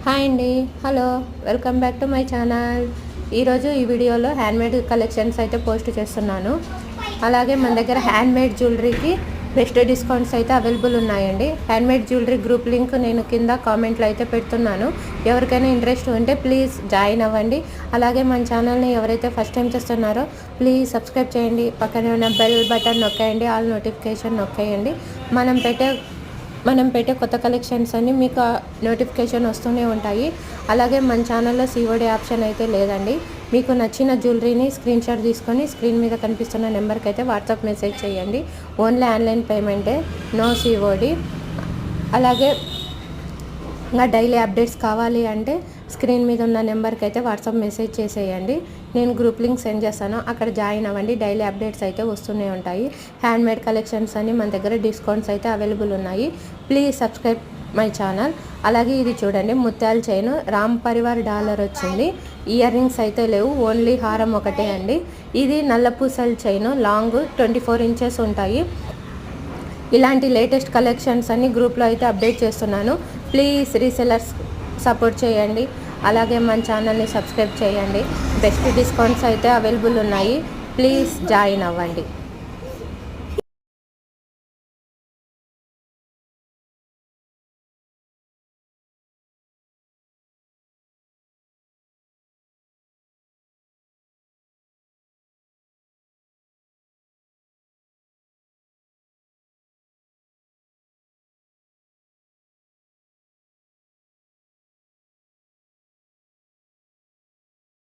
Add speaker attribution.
Speaker 1: Hi అండి, hello, welcome back to my channel. ఈరోజు ఈ వీడియోలో హ్యాండ్మేడ్ కలెక్షన్స్ అయితే పోస్ట్ చేస్తున్నాను. అలాగే మన దగ్గర హ్యాండ్మేడ్ జ్యువెలరీకి బెస్ట్ డిస్కౌంట్స్ అయితే అవైలబుల్ ఉన్నాయండి. హ్యాండ్మేడ్ జ్యువెలరీ గ్రూప్ లింక్ నేను కింద కామెంట్లో అయితే పెడుతున్నాను. ఎవరికైనా ఇంట్రెస్ట్ ఉంటే ప్లీజ్ జాయిన్ అవ్వండి. అలాగే మన ఛానల్ని ఎవరైతే ఫస్ట్ టైం చేస్తున్నారో ప్లీజ్ సబ్స్క్రైబ్ చేయండి. పక్కనే ఉన్న బెల్ బటన్ నొక్కేయండి, ఆల్ నోటిఫికేషన్ నొక్కేయండి. మనం పెట్టే కొత్త కలెక్షన్స్ అన్నీ మీకు నోటిఫికేషన్ వస్తూనే ఉంటాయి. అలాగే మన ఛానల్లో సిఓడి ఆప్షన్ అయితే లేదండి. మీకు నచ్చిన జ్యువెలరీని స్క్రీన్ షాట్ తీసుకొని స్క్రీన్ మీద కనిపిస్తున్న నెంబర్కి అయితే వాట్సాప్ మెసేజ్ చేయండి. ఓన్లీ ఆన్లైన్ పేమెంటే, నో సిఓడి. అలాగే ఇంకా డైలీ అప్డేట్స్ కావాలి అంటే స్క్రీన్ మీద ఉన్న నెంబర్కి అయితే వాట్సాప్ మెసేజ్ చేసేయండి. నేను గ్రూప్ లింక్ సెండ్ చేస్తాను, అక్కడ జాయిన్ అవ్వండి. డైలీ అప్డేట్స్ అయితే వస్తూనే ఉంటాయి. హ్యాండ్మేడ్ కలెక్షన్స్ అని మన దగ్గర డిస్కౌంట్స్ అయితే అవైలబుల్ ఉన్నాయి. Please subscribe my channel. అలాగే ఇది చూడండి, ముత్యాల చైన్ రామ్ పరివార్ డాలర్ వచ్చింది. ఇయర్ రింగ్స్ అయితే లేవు, ఓన్లీ హారం ఒకటే అండి. ఇది నల్లపూసల చైన్, లాంగ్ 24 ఇంచెస్ ఉంటాయి. ఇలాంటి లేటెస్ట్ కలెక్షన్స్ అన్ని గ్రూప్లో అయితే అప్డేట్ చేస్తున్నాను. ప్లీజ్ రీసెలర్స్ సపోర్ట్ చేయండి. అలాగే మన ఛానల్ని సబ్స్క్రైబ్ చేయండి. బెస్ట్ డిస్కౌంట్స్ అయితే అవైలబుల్ ఉన్నాయి. ప్లీజ్ జాయిన్ అవ్వండి.